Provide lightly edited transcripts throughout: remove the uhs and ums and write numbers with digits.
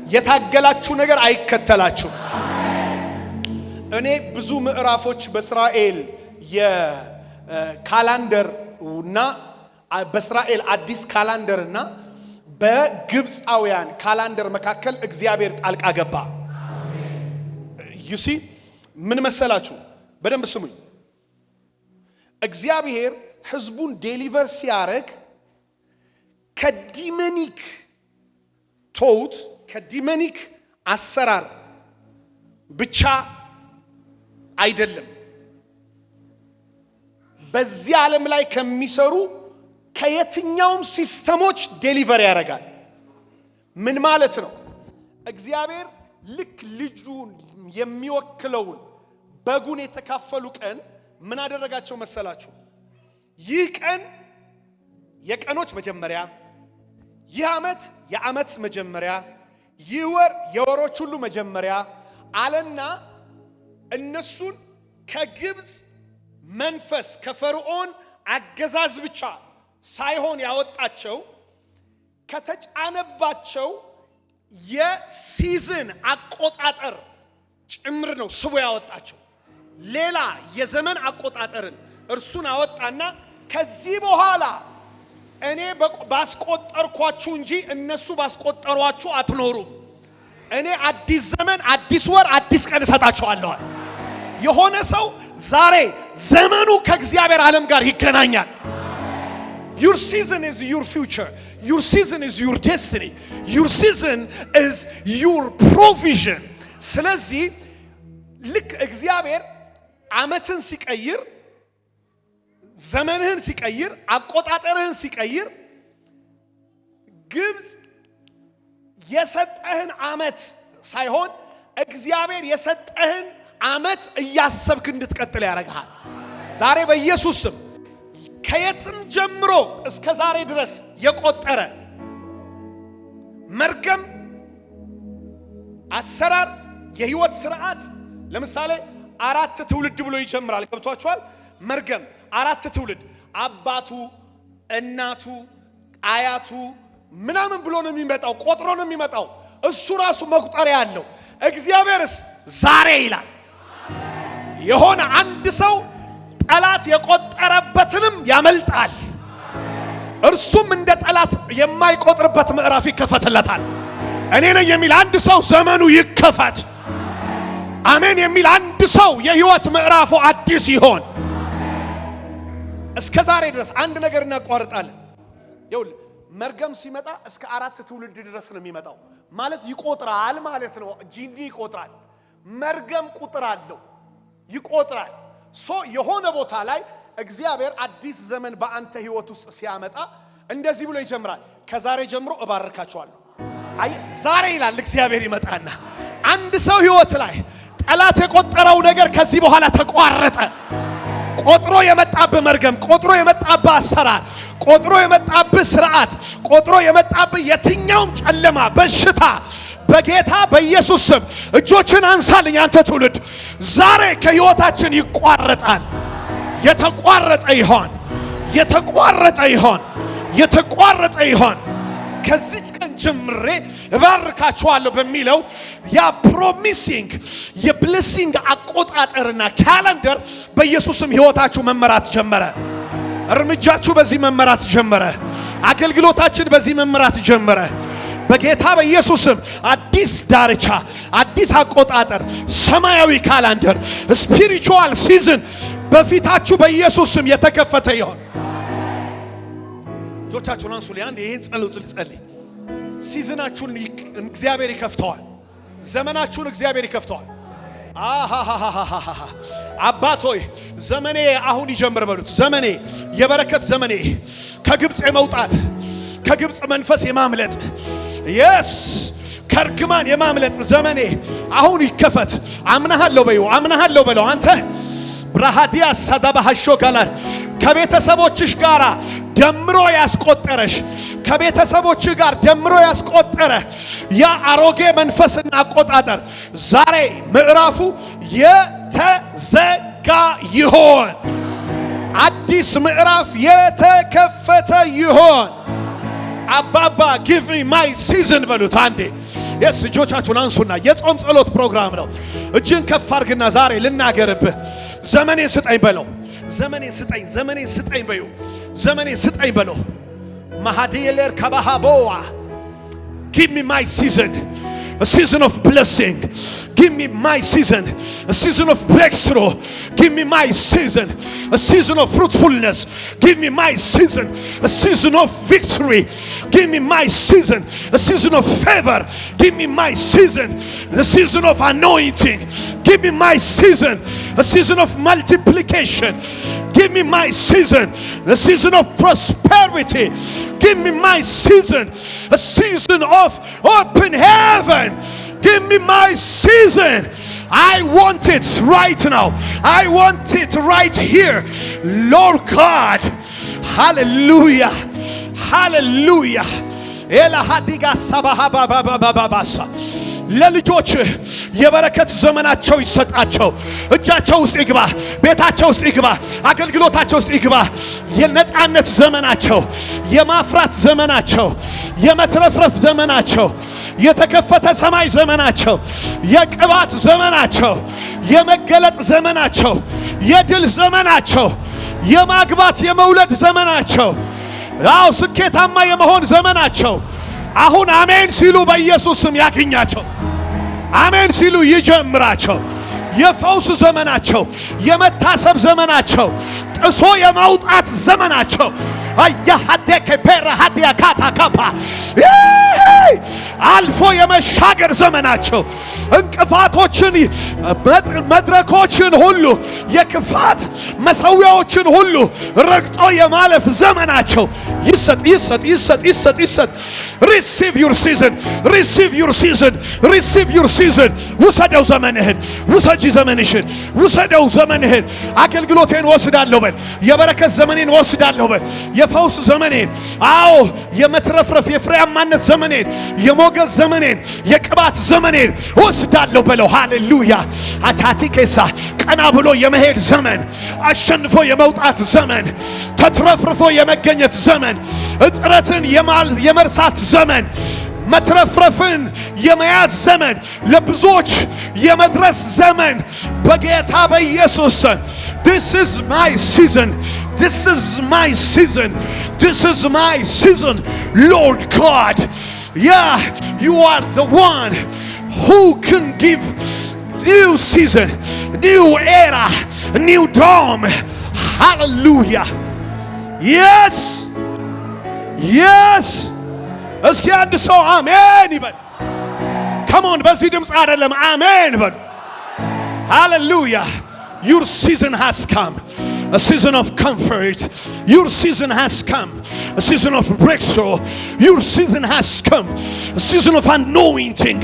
የታገላችሁ ነገር አይከተላችሁ። እኔ ብዙ ምዕራፎች በእስራኤል የካላንደርና በእስራኤል አዲስ ካላንደርና በግብፃውያን ካላንደር መካከል እግዚአብሔር ጣልቃ ገባ። ዩሲ ምን መሰላችሁ? በደንብ ስሙኝ። እግዚአብሔር ህዝቡን ዴሊቨር ሲያረግ ከዲመኒክ ቶውት ከዲመኒክ አሰራር ብቻ አይደለም፣ በዚህ ዓለም ላይ ከሚሰሩ ከየትኛውም ሲስተሞች ዴሊቨር ያደርጋል። ምን ማለት ነው? እግዚአብሔር ልክ ልጁን የሚወክለውን በጉን የተካፈሉ ቀን ምን አደረጋቸው መሰላችሁ? ይህ ቀን የቀኖች መጀመሪያ፣ ይህ ዓመት የዓመት መጀመሪያ፣ ይህ ወር የወሮች ሁሉ መጀመሪያ አለና እነሱን ከግብፅ መንፈስ ከፈርዖን አገዛዝ ብቻ ሳይሆን ያወጣቸው ከተጫነባቸው የሲዝን አቆጣጠር ጭምር ነው ስቦ ያወጣቸው። ሌላ የዘመን አቆጣጠርን እርሱን አወጣና ከዚህ በኋላ እኔ ባስቆጠርኳችሁ እንጂ እነሱ ባስቆጠሯችሁ አትኖሩም። እኔ አዲስ ዘመን፣ አዲስ ወር፣ አዲስ ቀን እሰጣችኋለሁ። የሆነ ሰው ዛሬ ዘመኑ ከእግዚአብሔር ዓለም ጋር ይገናኛል። Your season is your future. Your season is your destiny. Your season is your provision. ስለዚህ ልክ እግዚአብሔር ዓመትን ሲቀይር፣ ዘመንህን ሲቀይር፣ አቆጣጠርህን ሲቀይር ግብፅ የሰጠህን ዓመት ሳይሆን እግዚአብሔር የሰጠህን ዓመት እያሰብክ እንድትቀጥል ያደርግሃል። ዛሬ በኢየሱስ ስም ከየትም ጀምሮ እስከ ዛሬ ድረስ የቆጠረ መርገም፣ አሰራር፣ የህይወት ስርዓት ለምሳሌ 4 ትውልድ ብሎ ይጀምራል። ገብቷችኋል? መርገም 4 ትውልድ፣ አባቱ፣ እናቱ፣ አያቱ ምናምን ብሎ ነው የሚመጣው፣ ቆጥሮ ነው የሚመጣው። እሱ ራሱ መቁጠሪያ ያለው። እግዚአብሔርስ ዛሬ ይላል። የሆነ አንድ ሰው ጠላት የቆጠረበትንም ያመልጣል። እርሱም እንደ ጠላት የማይቆጥርበት ምዕራፍ ይከፈትለታል። እኔ ነኝ የሚል አንድ ሰው ዘመኑ ይከፈት። አሜን የሚል አንድ ሰው የህይወት ምዕራፉ አዲስ ይሆን። እስከ ዛሬ ድረስ አንድ ነገር እናቋርጣለን። ይኸውልህ መርገም ሲመጣ እስከ 4 ትውልድ ድረስ ነው የሚመጣው። ማለት ይቆጥራል ማለት ነው። ጂኒ ይቆጥራል። መርገም ቁጥር አለው፣ ይቆጥራል። የሆነ ቦታ ላይ እግዚአብሔር አዲስ ዘመን በአንተ ህይወት ውስጥ ሲያመጣ እንደዚህ ብሎ ይጀምራል። ከዛሬ ጀምሮ እባርካቸዋለሁ። አይ ዛሬ ይላል እግዚአብሔር ይመጣና አንድ ሰው ህይወት ላይ ጠላት የቆጠረው ነገር ከዚህ በኋላ ተቋረጠ። ቆጥሮ የመጣብህ መርገም፣ ቆጥሮ የመጣብህ አሰራር፣ ቆጥሮ የመጣብህ ስርዓት፣ ቆጥሮ የመጣብህ የትኛውም ጨለማ፣ በሽታ በጌታ በኢየሱስ ስም እጆችን አንሳልኝ። አንተ ትውልድ ዛሬ ከህይወታችን ይቋረጣል። የተቋረጠ ይሆን፣ የተቋረጠ ይሆን፣ የተቋረጠ ይሆን። ከዚህ ቀን ጀምሬ እባርካችኋለሁ በሚለው ያ ፕሮሚሲንግ የብሌሲንግ አቆጣጠርና ካላንደር በኢየሱስም ህይወታችሁ መመራት ጀመረ። እርምጃችሁ በዚህ መመራት ጀመረ። አገልግሎታችን በዚህ መመራት ጀመረ። በጌታ በኢየሱስም አዲስ ዳርቻ፣ አዲስ አቆጣጠር፣ ሰማያዊ ካላንደር፣ ስፒሪቹዋል ሲዝን በፊታችሁ በኢየሱስም የተከፈተ ይሆን። ጆቻችሁን አንሱ። ለአንድ ይሄን ጸሎት ልጸልይ። ሲዝናችሁን እግዚአብሔር ይከፍተዋል። ዘመናችሁን እግዚአብሔር ይከፍተዋል። አባት ሆይ ዘመኔ አሁን ይጀምር በሉት። ዘመኔ የበረከት ዘመኔ፣ ከግብፅ የመውጣት፣ ከግብፅ መንፈስ የማምለጥ የስ ከርግማን የማምለጥ ዘመኔ አሁን ይከፈት። አምናሃለሁ በዩ፣ አምናሃለሁ በለው። አንተ ብራሃዲያ ሰዳባሃሾ ጋላል ከቤተሰቦችሽ ጋር ደምሮ ያስቆጠረሽ፣ ከቤተሰቦችሽ ጋር ደምሮ ያስቆጠረ ያ አሮጌ መንፈስና አቆጣጠር ዛሬ ምዕራፉ የተዘጋ ይሆን። አዲስ ምዕራፍ የተከፈተ ይሆን። አባባ ጊቭ ሚ ማይ ሲዝን በሉት። አንዴ የስ እጆቻችሁን አንሱና የጾም ጸሎት ፕሮግራም ነው። እጅን ከፍ አድርግና ዛሬ ልናገርብህ። ዘመኔን ስጠኝ በለው። ዘመኔን ስጠኝ፣ ዘመኔን ስጠኝ በዩ። ዘመኔን ስጠኝ በለው። ማሃዲየለር ከባሃቦዋ give me my season, a season of blessing. Give me my season, a season of breakthrough. Give me my season, a season of fruitfulness. Give me my season, a season of victory. Give me my season, a season of favor. Give me my season, the season of anointing. Give me my season, a season of multiplication. Give me my season, the season of prosperity. Give me my season, a season of open heaven. Give me my season. I want it right now. I want it right here. Lord God. Hallelujah. Hallelujah. Ela hadiga sabahaba bababasa. ለልጆች የበረከት ዘመናቸው ይሰጣቸው። እጃቸው ውስጥ ይግባ፣ ቤታቸው ውስጥ ይግባ፣ አገልግሎታቸው ውስጥ ይግባ። የነጻነት ዘመናቸው፣ የማፍራት ዘመናቸው፣ የመትረፍረፍ ዘመናቸው፣ የተከፈተ ሰማይ ዘመናቸው፣ የቅባት ዘመናቸው፣ የመገለጥ ዘመናቸው፣ የድል ዘመናቸው፣ የማግባት የመውለድ ዘመናቸው፣ አው ስኬታማ የመሆን ዘመናቸው አሁን አሜን ሲሉ በኢየሱስ ስም ያገኛቸው። አሜን ሲሉ ይጀምራቸው። የፈውስ ዘመናቸው፣ የመታሰብ ዘመናቸው፣ ጥሶ የማውጣት ዘመናቸው አያሃደከ በረሃዲያ ካታካፓ አልፎ የመሻገር ዘመናቸው እንቅፋቶችን መድረኮችን ሁሉ የክፋት መሰዊያዎችን ሁሉ ረግጦ የማለፍ ዘመናቸው ይሰጥ ይሰጥ ይሰጥ ይሰጥ ይሰጥ። receive your season, receive your season, receive your season. ውሰደው ዘመንህን፣ ውሰጂ ዘመንሽን፣ ውሰደው ዘመንህን። አገልግሎቴን ወስዳለሁ በል፣ የበረከት ዘመኔን ወስዳለሁ በል፣ የፈውስ ዘመኔን፣ አዎ የመትረፍረፍ የፍሬያማነት ዘመኔን፣ የሞገስ ዘመኔን፣ የቅባት ዘመኔን ወስዳለሁ በለው። ሃሌሉያ። አታቲኬሳ ቀና ብሎ የመሄድ ዘመን፣ አሸንፎ የመውጣት ዘመን፣ ተትረፍርፎ የመገኘት ዘመን፣ እጥረትን የመርሳት ዘመን፣ መትረፍረፍን የመያዝ ዘመን፣ ለብዙዎች የመድረስ ዘመን በጌታ በኢየሱስ ስም። This is my season. This is my season. This is my season. Lord God, yeah, you are the one who can give new season, new era, new dawn. Hallelujah. Yes. Yes. እስኪ አንድ ሰው አሜን ይበል። Come on, በዚህ ድምፅ አይደለም አሜን በል። Hallelujah. Your season has come. A season of comfort. Your season has come. A season of breakthrough. Your season has come. A season of anointing.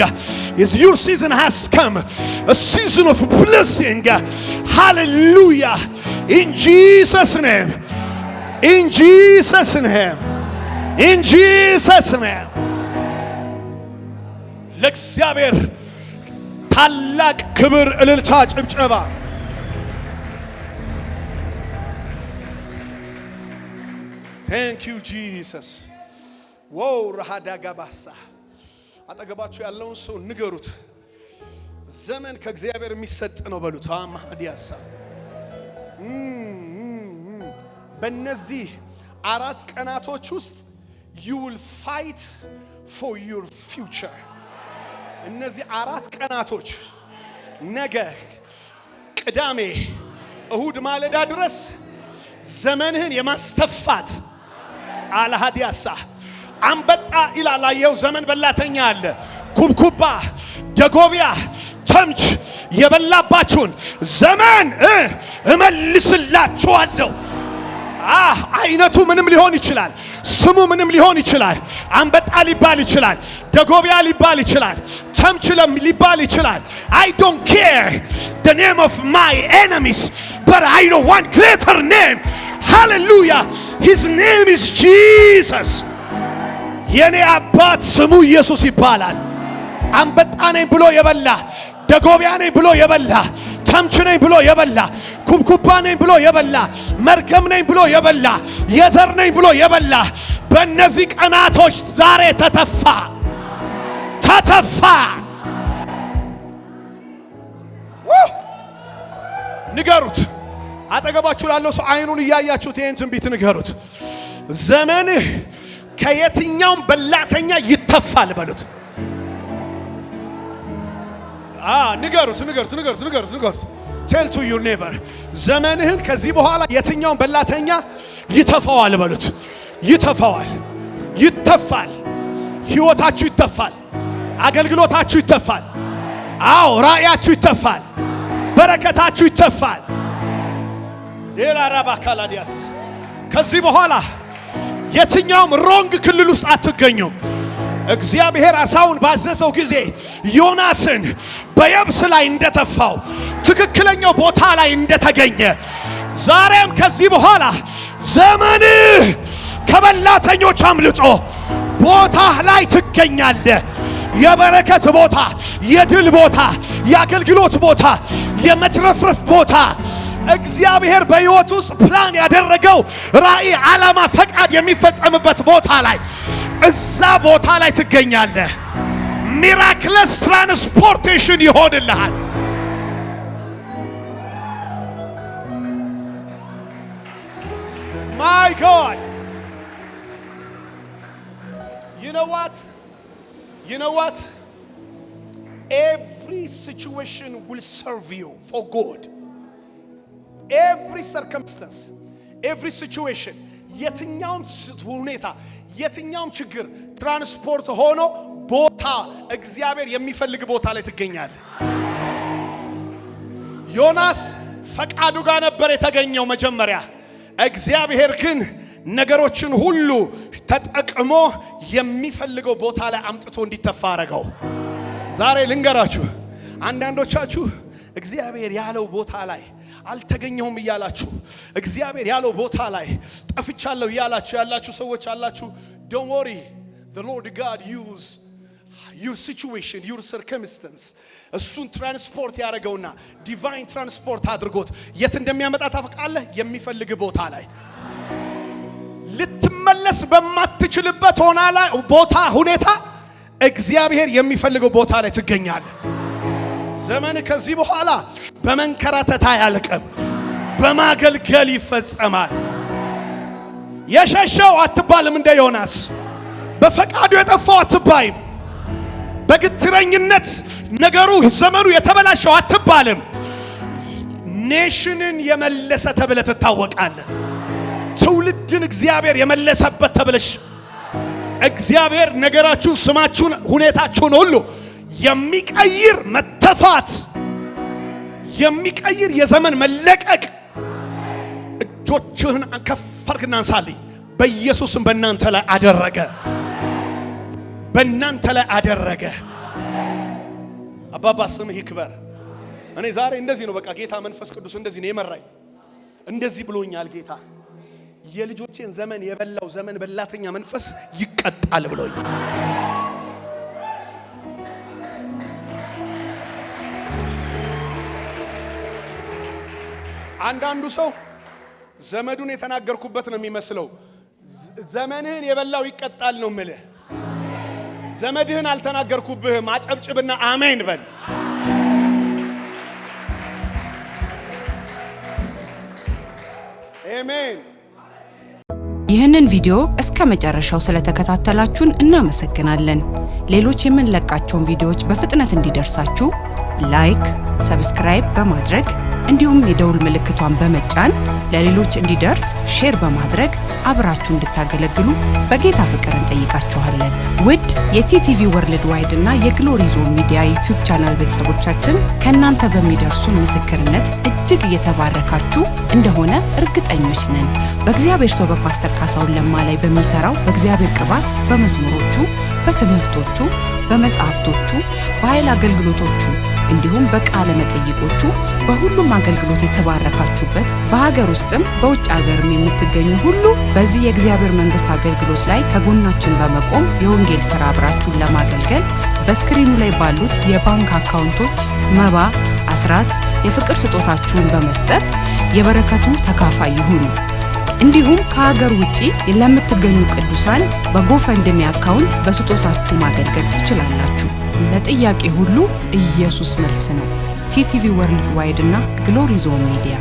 Your season has come. A season of blessing. Hallelujah. In Jesus' name. In Jesus' name. In Jesus' name. ለእግዚአብሔር ታላቅ ክብር፣ እልልታ፣ ጭብጨባ። Thank you Jesus. wow rahadagabaሳ አጠገባችሁ ያለውን ሰው ንገሩት፣ ዘመን ከእግዚአብሔር የሚሰጥ ነው በሉት። ማህዲያሳ በእነዚህ 4 ቀናቶች ውስጥ you will fight for your future. እነዚህ 4 ቀናቶች ነገ፣ ቅዳሜ፣ እሁድ ማለዳ ድረስ ዘመንህን የማስተፋት አልሃዲያሳ አንበጣ ይላላየው ዘመን በላተኛ አለ፣ ኩብኩባ፣ ደጎቢያ፣ ተምች የበላባችሁን ዘመን እመልስላችኋለሁ። አይነቱ ምንም ሊሆን ይችላል፣ ስሙ ምንም ሊሆን ይችላል። አንበጣ ሊባል ይችላል፣ ደጎቢያ ሊባል ይችላል፣ ተምች ሊባል ይችላል። I don't care the name of my enemies, but I know one greater name. Hallelujah. His name is Jesus. የኔ አባት ስሙ ኢየሱስ ይባላል። አንበጣ ነኝ ብሎ የበላ፣ ደጎቢያ ነኝ ብሎ የበላ፣ ተምች ነኝ ብሎ የበላ፣ ኩብኩባ ነኝ ብሎ የበላ፣ መርገም ነኝ ብሎ የበላ፣ የዘር ነኝ ብሎ የበላ በእነዚህ ቀናቶች ዛሬ ተተፋ ተተፋ። ንገሩት አጠገባችሁ ላለው ሰው አይኑን እያያችሁት ይህን ትንቢት ንገሩት። ዘመንህ ከየትኛውም በላተኛ ይተፋል በሉት። ንገሩት። ቴል ቱ ዩር ኔበር ዘመንህን ከዚህ በኋላ የትኛውም በላተኛ ይተፋዋል በሉት። ይተፋል። ህይወታችሁ ይተፋል። አገልግሎታችሁ ይተፋል። አዎ ራእያችሁ ይተፋል። በረከታችሁ ይተፋል። ዴላራባ ካላዲያስ ከዚህ በኋላ የትኛውም ሮንግ ክልል ውስጥ አትገኙም። እግዚአብሔር አሳውን ባዘዘው ጊዜ ዮናስን በየብስ ላይ እንደተፋው ትክክለኛው ቦታ ላይ እንደተገኘ ዛሬም ከዚህ በኋላ ዘመንህ ከበላተኞች አምልጦ ቦታ ላይ ትገኛለህ። የበረከት ቦታ፣ የድል ቦታ፣ የአገልግሎት ቦታ፣ የመትረፍረፍ ቦታ እግዚአብሔር በሕይወት ውስጥ ፕላን ያደረገው ራእይ፣ ዓላማ፣ ፈቃድ የሚፈጸምበት ቦታ ላይ እዛ ቦታ ላይ ትገኛለህ። ሚራክለስ ትራንስፖርቴሽን ይሆንልሃል። ማይ ጋድ you know what every situation will serve you for good. Every circumstance, every situation, የትኛውም ሁኔታ፣ የትኛውም ችግር ትራንስፖርት ሆኖ ቦታ እግዚአብሔር የሚፈልግ ቦታ ላይ ትገኛለህ። ዮናስ ፈቃዱ ጋር ነበር የተገኘው መጀመሪያ። እግዚአብሔር ግን ነገሮችን ሁሉ ተጠቅሞ የሚፈልገው ቦታ ላይ አምጥቶ እንዲተፋ አረገው። ዛሬ ልንገራችሁ፣ አንዳንዶቻችሁ እግዚአብሔር ያለው ቦታ ላይ አልተገኘሁም እያላችሁ እግዚአብሔር ያለው ቦታ ላይ ጠፍቻለሁ እያላችሁ ያላችሁ ሰዎች አላችሁ። Don't worry, the Lord God use your situation, your circumstance እሱን ትራንስፖርት ያደረገውና ዲቫይን ትራንስፖርት አድርጎት የት እንደሚያመጣ ታውቃለህ? የሚፈልግ ቦታ ላይ ልትመለስ በማትችልበት ቦታ ሁኔታ እግዚአብሔር የሚፈልገው ቦታ ላይ ትገኛለህ። ዘመን ከዚህ በኋላ በመንከራተት አያልቅም፣ በማገልገል ይፈጸማል። የሸሸው አትባልም፣ እንደ ዮናስ በፈቃዱ የጠፋው አትባይም። በግትረኝነት ነገሩ ዘመኑ የተበላሸው አትባልም። ኔሽንን የመለሰ ተብለ ትታወቃለህ። ትውልድን እግዚአብሔር የመለሰበት ተብለሽ እግዚአብሔር ነገራችሁን፣ ስማችሁን፣ ሁኔታችሁን ሁሉ የሚቀይር መተፋት፣ የሚቀይር የዘመን መለቀቅ። እጆችህን ከፍ አድርግና አንሳልኝ። በኢየሱስም በእናንተ ላይ አደረገ፣ በእናንተ ላይ አደረገ። አባባ ስምህ ይክበር። እኔ ዛሬ እንደዚህ ነው በቃ ጌታ መንፈስ ቅዱስ እንደዚህ ነው የመራኝ። እንደዚህ ብሎኛል ጌታ፣ የልጆቼን ዘመን የበላው ዘመን በላተኛ መንፈስ ይቀጣል ብሎኝ። አንዳንዱ ሰው ዘመዱን የተናገርኩበት ነው የሚመስለው። ዘመንህን የበላው ይቀጣል ነው የምልህ። ዘመድህን አልተናገርኩብህም። አጨብጭብና አሜን በል። አሜን። ይህንን ቪዲዮ እስከ መጨረሻው ስለተከታተላችሁን እናመሰግናለን። ሌሎች የምንለቃቸውን ቪዲዮዎች በፍጥነት እንዲደርሳችሁ ላይክ፣ ሰብስክራይብ በማድረግ እንዲሁም የደውል ምልክቷን በመጫን ለሌሎች እንዲደርስ ሼር በማድረግ አብራችሁ እንድታገለግሉ በጌታ ፍቅር እንጠይቃችኋለን። ውድ የቲቲቪ ወርልድ ዋይድ እና የግሎሪ ዞን ሚዲያ ዩቲዩብ ቻናል ቤተሰቦቻችን ከእናንተ በሚደርሱን ምስክርነት እጅግ እየተባረካችሁ እንደሆነ እርግጠኞች ነን። በእግዚአብሔር ሰው በፓስተር ካሳሁን ለማ ላይ በሚሰራው በእግዚአብሔር ቅባት፣ በመዝሙሮቹ፣ በትምህርቶቹ፣ በመጽሐፍቶቹ፣ በኃይል አገልግሎቶቹ እንዲሁም በቃለ መጠይቆቹ በሁሉም አገልግሎት የተባረካችሁበት በሀገር ውስጥም በውጭ ሀገርም የምትገኙ ሁሉ በዚህ የእግዚአብሔር መንግስት አገልግሎት ላይ ከጎናችን በመቆም የወንጌል ሥራ አብራችሁን ለማገልገል በስክሪኑ ላይ ባሉት የባንክ አካውንቶች መባ፣ አስራት፣ የፍቅር ስጦታችሁን በመስጠት የበረከቱ ተካፋይ ይሁኑ። እንዲሁም ከሀገር ውጪ ለምትገኙ ቅዱሳን በጎፈንድሚ አካውንት በስጦታችሁ ማገልገል ትችላላችሁ። ለጥያቄ ሁሉ ኢየሱስ መልስ ነው። ቲቲቪ ወርልድ ዋይድ እና ግሎሪ ዞን ሚዲያ